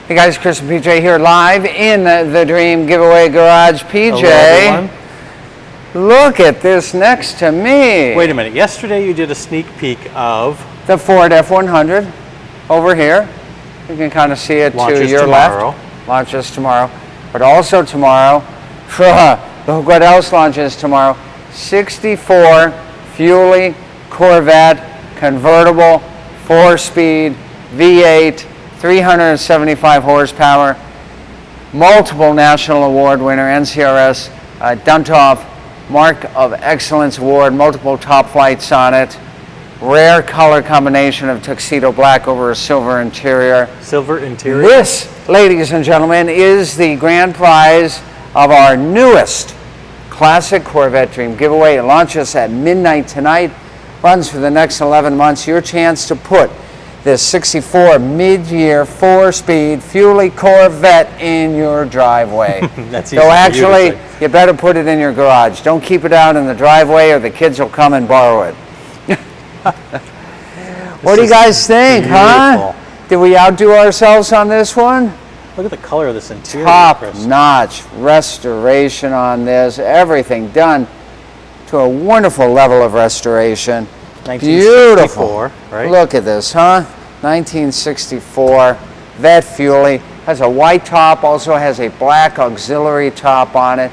Hey guys, Chris and PJ here live in the Dream Giveaway Garage. PJ, hello, look at this next to me. Wait a minute. Yesterday you did a sneak peek of the Ford F100 over here. You can kind of see it to your left. Launches tomorrow. But also tomorrow, look what else launches tomorrow. 64 Fuelie Corvette Convertible 4-speed V8. 375 horsepower, multiple national award winner, NCRS, Duntov Mark of Excellence award, multiple top flights on it, rare color combination of Tuxedo Black over a silver interior. Silver interior? This, ladies and gentlemen, is the grand prize of our newest Classic Corvette Dream Giveaway. It launches at midnight tonight, runs for the next 11 months. Your chance to put this 64 mid-year 4-speed Fuelie Corvette in your driveway. That's easy. So actually, you better put it in your garage. Don't keep it out in the driveway or the kids will come and borrow it. What do you guys think, huh? Did we outdo ourselves on this one? Look at the color of this interior. Top-notch restoration on this. Everything done to a wonderful level of restoration. Beautiful. Right? Look at this, huh? 1964 Vet Fuelie. Has a white top, also has a black auxiliary top on it.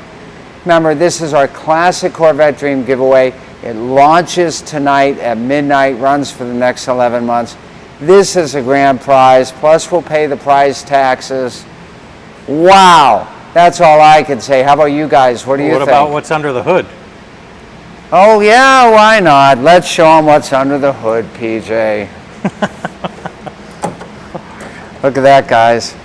Remember, this is our Classic Corvette Dream Giveaway. It launches tonight at midnight, runs for the next 11 months. This is a grand prize, plus we'll pay the prize taxes. Wow, that's all I can say. How about you guys? What do you think? What about what's under the hood? Oh yeah, why not? Let's show them what's under the hood, PJ. Look at that, guys.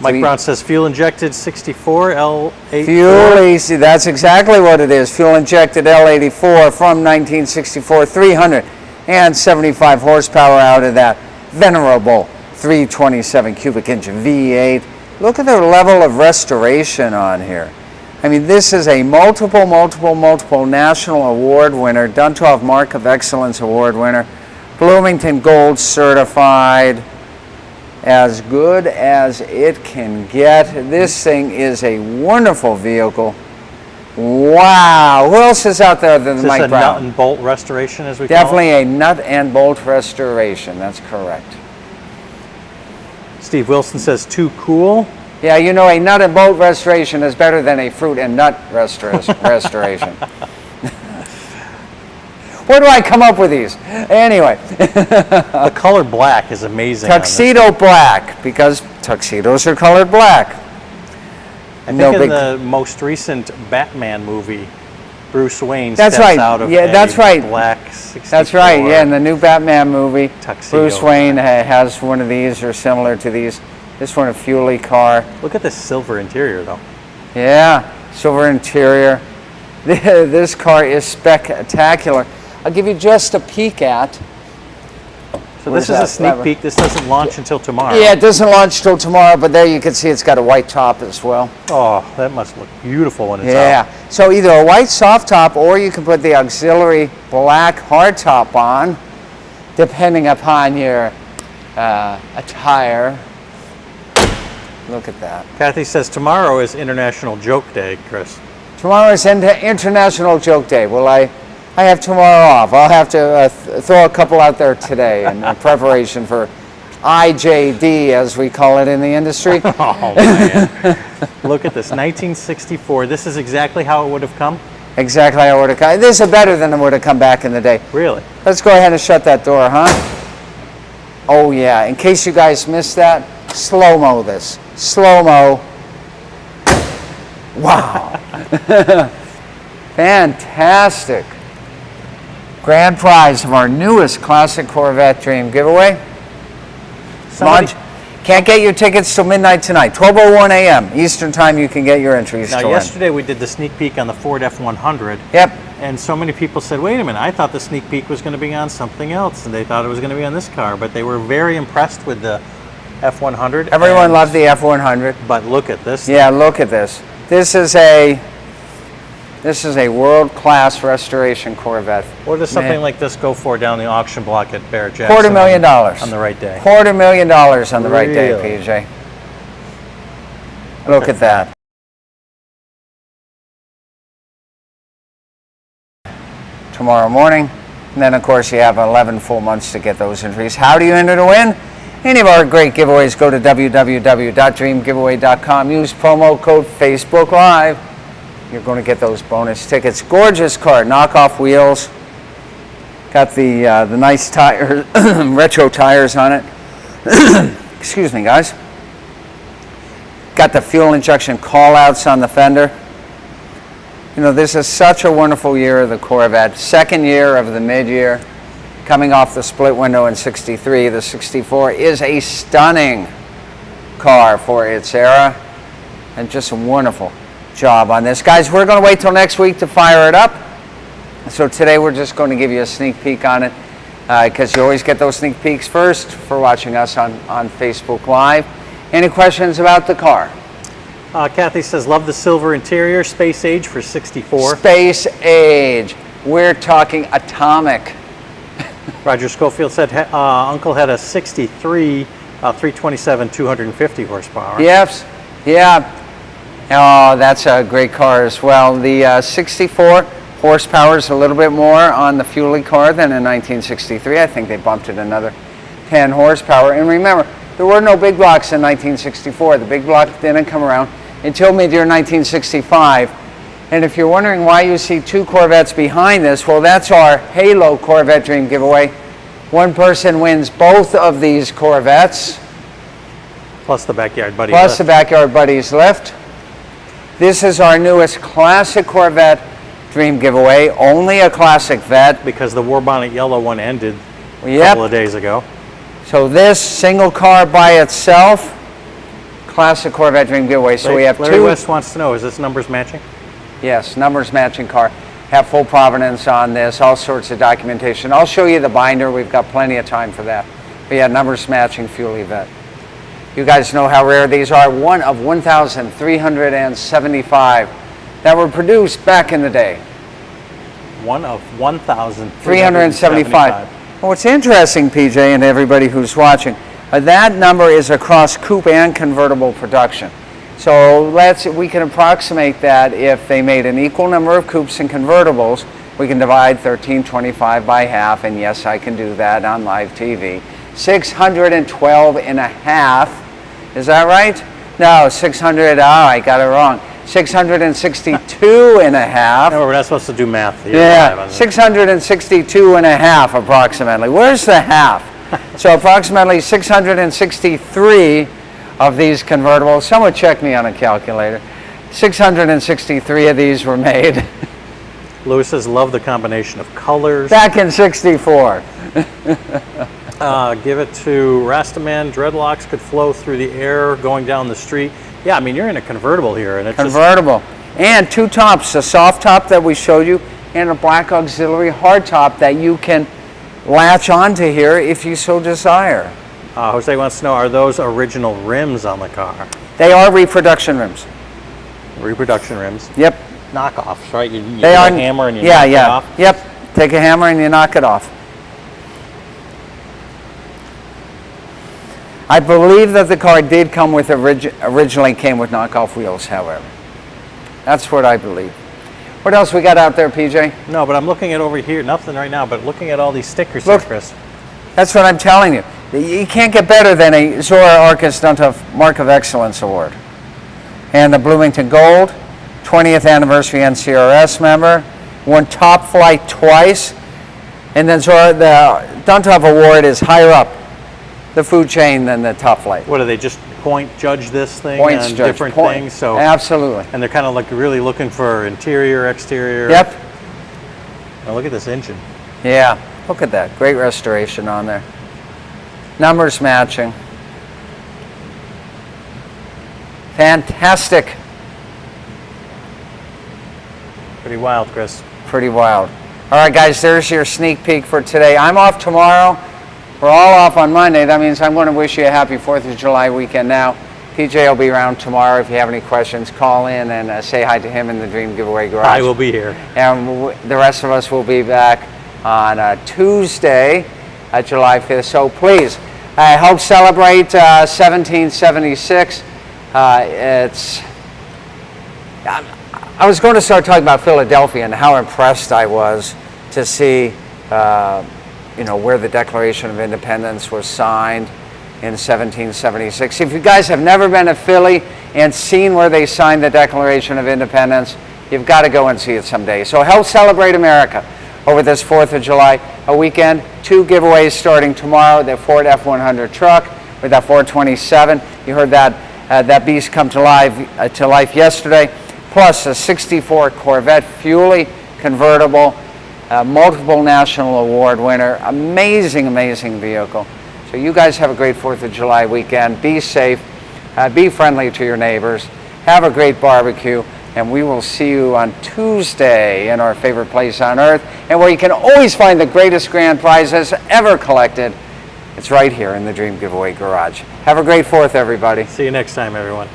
Mike Brown says fuel injected 64 L84. Fuelie, see, that's exactly what it is. Fuel injected L84 from 1964, 375 horsepower out of that venerable 327 cubic inch V8. Look at the level of restoration on here. I mean, this is a multiple national award winner, Duntov Mark of Excellence award winner, Bloomington Gold certified, as good as it can get. This thing is a wonderful vehicle. Wow, who else is out there other than Mike Brown? Is this a nut and bolt restoration, as we Definitely call it? a nut and bolt restoration, that's correct. Steve Wilson says too cool. Yeah, you know, a nut and bolt restoration is better than a fruit and nut restoration. Where do I come up with these? Anyway. The color black is amazing. Tuxedo Black, because tuxedos are colored black. I think in the most recent Batman movie, Bruce Wayne steps out of a black 64. That's right, yeah, in the new Batman movie, Tuxedo Bruce Wayne has one of these or similar to these. This one, a Fuelie car. Look at this silver interior, though. Yeah, silver interior. This car is spectacular. I'll give you just a peek at. So this is a sneak peek. This doesn't launch until tomorrow. Yeah, it doesn't launch till tomorrow, but there you can see it's got a white top as well. Oh, that must look beautiful when it's out. Yeah, so either a white soft top or you can put the auxiliary black hard top on, depending upon your attire. Look at that. Kathy says tomorrow is International Joke Day, Chris. Tomorrow is International Joke Day. Well, I have tomorrow off. I'll have to throw a couple out there today in preparation for IJD, as we call it in the industry. Oh, man. Look at this, 1964. This is exactly how it would have come? Exactly how it would have come. This is better than it would have come back in the day. Really? Let's go ahead and shut that door, huh? Oh, yeah. In case you guys missed that, slow-mo this. Slow-mo. Wow. Fantastic. Grand prize of our newest Classic Corvette Dream Giveaway. Can't get your tickets till midnight tonight. 12:01 a.m. Eastern Time you can get your entries. Now, yesterday we did the sneak peek on the Ford F100. Yep. And so many people said, wait a minute, I thought the sneak peek was going to be on something else, and they thought it was going to be on this car, but they were very impressed with the F100. Everyone loved the F100. But look at this. Yeah, look at this. This is a This is a world-class restoration Corvette. What does something like this go for down the auction block at Barrett-Jackson? $250,000 on the right day. $250,000 on the right day, Really? PJ. Look at that. Tomorrow morning. And then, of course, you have 11 full months to get those entries. How do you enter to win? Any of our great giveaways, go to www.dreamgiveaway.com. Use promo code Facebook Live. You're going to get those bonus tickets. Gorgeous car, knockoff wheels. Got the nice tires, retro tires on it. Excuse me, guys. Got the fuel injection call-outs on the fender. You know, this is such a wonderful year of the Corvette. Second year of the mid-year. Coming off the split window in 63, the 64 is a stunning car for its era. And just a wonderful job on this. Guys, we're going to wait till next week to fire it up. So today we're just going to give you a sneak peek on it because you always get those sneak peeks first for watching us on Facebook Live. Any questions about the car? Kathy says, love the silver interior, space age for 64. Space age. We're talking atomic. Roger Schofield said Uncle had a 63 327 250 horsepower. Yes. Yeah. Oh, that's a great car as well. The 64 horsepower is a little bit more on the Fuelie car than in 1963. I think they bumped it another 10 horsepower. And remember, there were no big blocks in 1964. The big block didn't come around until mid-year 1965. And if you're wondering why you see two Corvettes behind this, well, that's our Halo Corvette Dream Giveaway. One person wins both of these Corvettes. Plus the Backyard Buddy Plus lift. the Backyard Buddies lift. This is our newest Classic Corvette Dream Giveaway. Only a Classic Vet. Because the War Bonnet Yellow one ended a Yep. couple of days ago. So this single car by itself, Classic Corvette Dream Giveaway. So we have Larry two. West wants to know, is this numbers matching? Yes, numbers matching car. Have full provenance on this, all sorts of documentation. I'll show you the binder. We've got plenty of time for that. But yeah, numbers matching Fuelie Vet. You guys know how rare these are. One of 1,375 that were produced back in the day. One of 1,375. 375. Well, what's interesting, PJ, and everybody who's watching, that number is across coupe and convertible production. So we can approximate that if they made an equal number of coupes and convertibles, we can divide 1325 by half, and yes, I can do that on live TV. 612 and a half, is that right? No, 600, I got it wrong. 662 and a half. No, we're not supposed to do math. Yeah, 662 and a half approximately. Where's the half? So approximately 663 of these convertibles. Someone check me on a calculator. 663 of these were made. Lewis says, love the combination of colors. Back in 64. Give it to Rastaman. Dreadlocks could flow through the air going down the street. Yeah, I mean, you're in a convertible here. And it's Convertible. And two tops, a soft top that we showed you and a black auxiliary hard top that you can latch onto here if you so desire. Jose wants to know, are those original rims on the car? They are reproduction rims. Reproduction rims. Yep. Knockoffs, right? You They get are. a hammer and you yeah, knock yeah. it off? Yep. Take a hammer and you knock it off. I believe that the car did come with originally came with knockoff wheels, however. That's what I believe. What else we got out there, PJ? No, but I'm looking at over here, nothing right now, but looking at all these stickers Look. here, Chris. That's what I'm telling you. You can't get better than a Zora Arcus Duntov Mark of Excellence award. And the Bloomington Gold, 20th anniversary NCRS member, won Top Flight twice. And then the Duntov Award is higher up the food chain than the Top Flight. What do they just point judge this thing Points on judge, different point. things? So Absolutely. and they're kind of like really looking for interior, exterior. Yep. Now look at this engine. Yeah. Look at that. Great restoration on there. Numbers matching. Fantastic. Pretty wild, Chris. Pretty wild. All right, guys, there's your sneak peek for today. I'm off tomorrow. We're all off on Monday. That means I'm going to wish you a happy 4th of July weekend now. PJ will be around tomorrow. If you have any questions, call in and say hi to him in the Dream Giveaway Garage. I will be here. And the rest of us will be back on Tuesday, July 5th. So please, help celebrate 1776. I was going to start talking about Philadelphia and how impressed I was to see, where the Declaration of Independence was signed in 1776. If you guys have never been to Philly and seen where they signed the Declaration of Independence, you've got to go and see it someday. So help celebrate America over this 4th of July weekend. 2 giveaways starting tomorrow. The Ford F100 truck with that 427. You heard that beast come to life yesterday. Plus a 64 Corvette Fuelie convertible, multiple national award winner. Amazing, amazing vehicle. So you guys have a great 4th of July weekend. Be safe, be friendly to your neighbors, have a great barbecue, and we will see you on Tuesday in our favorite place on earth, and where you can always find the greatest grand prizes ever collected. It's right here in the Dream Giveaway Garage. Have a great 4th, everybody. See you next time, everyone.